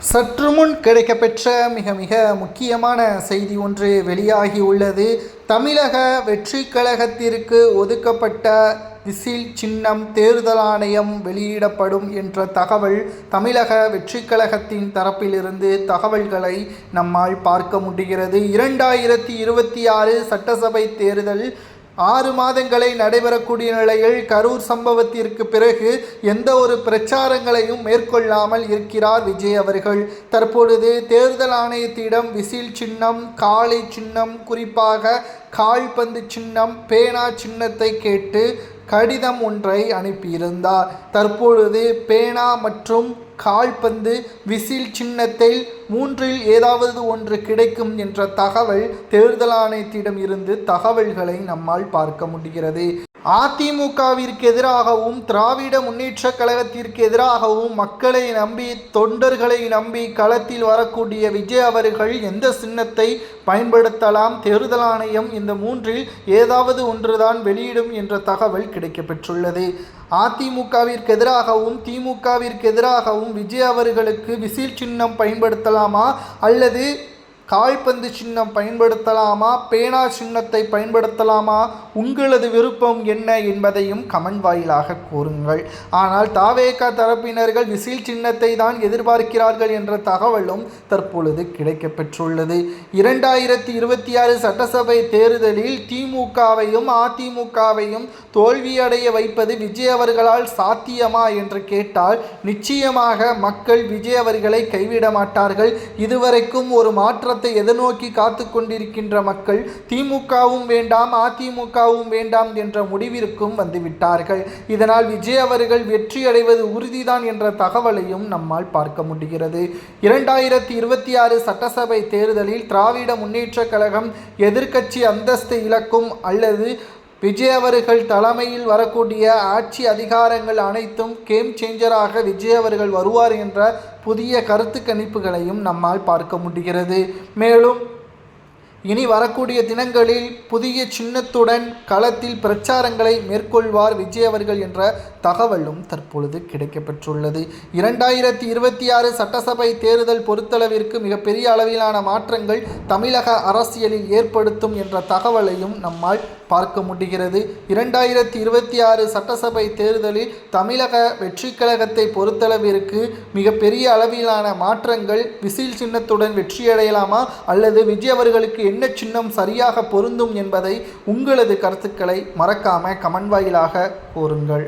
சற்று முன் கிடைக்கப்பெற்ற மிக மிக முக்கியமான செய்தி ஒன்று வெளியாகி உள்ளது. தமிழக வெற்றி கழகத்திற்கு ஒதுக்கப்பட்ட விசில் சின்னம் தேர்தல் ஆணையம் வெளியிடப்படும் என்ற தகவல் தமிழக வெற்றி கழகத்தின் தரப்பிலிருந்து தகவல்களை நம்மால் பார்க்க முடிகிறது. 2026 சட்டசபை தேர்தல் 6 மாதங்களை நடைபெறக்கூடிய நிலையில் கரூர் சம்பவத்திற்கு பிறகு எந்த ஒரு பிரச்சாரங்களையும் மேற்கொள்ளாமல் இருக்கிறார் விஜய் அவர்கள். தற்பொழுது தேர்தல் ஆணையத்திடம் விசில் சின்னம், காளை சின்னம், குறிப்பாக கால்பந்து சின்னம், பேனா சின்னத்தை கேட்டு கடிதம் ஒன்றை அனுப்பியிருந்தார். தற்பொழுது பேனா மற்றும் கால்பந்து, விசில் சின்னத்தில் 3இல் ஏதாவது ஒன்று கிடைக்கும் என்ற தகவல் தேர்தல் ஆணையத்திடம் இருந்து தகவல்களை நம்மால் பார்க்க முடிகிறது. அதிமுகவிற்கு எதிராகவும் திராவிட முன்னேற்ற கழகத்திற்கு எதிராகவும் மக்களை நம்பி, தொண்டர்களை நம்பி களத்தில் வரக்கூடிய விஜய் அவர்கள் எந்த சின்னத்தை பயன்படுத்தலாம், தேர்தல் ஆணையம் இந்த 3இல் ஏதாவது ஒன்றுதான் வெளியிடும் என்ற தகவல் கிடைக்கப்பெற்றுள்ளது. அதிமுகவிற்கு எதிராகவும் திமுகவிற்கு எதிராகவும் விஜய் அவர்களுக்கு விசில் சின்னம் பயன்படுத்தலாமா அல்லது கால்பந்து சின்னம் பயன்படுத்தலாமா, பேனா சின்னத்தை பயன்படுத்தலாமா, உங்களது விருப்பம் என்ன என்பதையும் கமெண்ட் வாயிலாக கூறுங்கள். ஆனால் தாவேகா தரப்பினர்கள் விசில் சின்னத்தை தான் எதிர்பார்க்கிறார்கள் என்ற தகவலும் தற்பொழுது கிடைக்கப்பெற்றுள்ளது. 2026 சட்டசபை தேர்தலில் திமுகவையும் அதிமுகவையும் தோல்வியடைய வைப்பது விஜய் அவர்களால் சாத்தியமா என்று கேட்டால் நிச்சயமாக மக்கள் விஜய் அவர்களை கைவிட மாட்டார்கள். இதுவரைக்கும் ஒரு மாற்றத்தை எதிர்நோக்கி காத்து கொண்டிருக்கின்ற மக்கள் திமுகவும் வேண்டாம் அதிமுகவும் வேண்டாம் என்ற முடிவிற்கும் வந்துவிட்டார்கள். இதனால் விஜய் அவர்கள் வெற்றி அடைவது உறுதிதான் என்ற தகவலையும் நம்மால் பார்க்க முடிகிறது. 2026 சட்டசபை தேர்தலில் திராவிட முன்னேற்ற கழகம் எதிர்க்கட்சி அந்தஸ்து இழக்கும் அல்லது விஜய் அவர்கள் தலைமையில் வரக்கூடிய ஆட்சி அதிகாரங்கள் அனைத்தும் கேம் சேஞ்சராக விஜய் அவர்கள் வருவார் என்ற புதிய கருத்து கணிப்புகளையும் நம்மால் பார்க்க முடிகிறது. மேலும் இனி வரக்கூடிய தினங்களில் புதிய சின்னத்துடன் களத்தில் பிரச்சாரங்களை மேற்கொள்வார் விஜய் அவர்கள் என்ற தகவலும் தற்பொழுது கிடைக்கப்பெற்றுள்ளது. 2026 சட்டசபை தேர்தல் பொறுத்தளவிற்கு மிகப்பெரிய அளவிலான மாற்றங்கள் தமிழக அரசியலில் ஏற்படுத்தும் என்ற தகவலையும் நம்மால் பார்க்க முடிகிறது. 2026 சட்டசபை தேர்தலில் தமிழக வெற்றி கழகத்தை பொறுத்தளவிற்கு மிகப்பெரிய அளவிலான மாற்றங்கள் விசில் சின்னத்துடன் வெற்றியடையலாமா அல்லது விஜய் அவர்களுக்கு என்ன சின்னம் சரியாக பொருந்தும் என்பதை உங்களது கருத்துக்களை மறக்காம கமெண்ட் வாயிலாக கூறுங்கள்.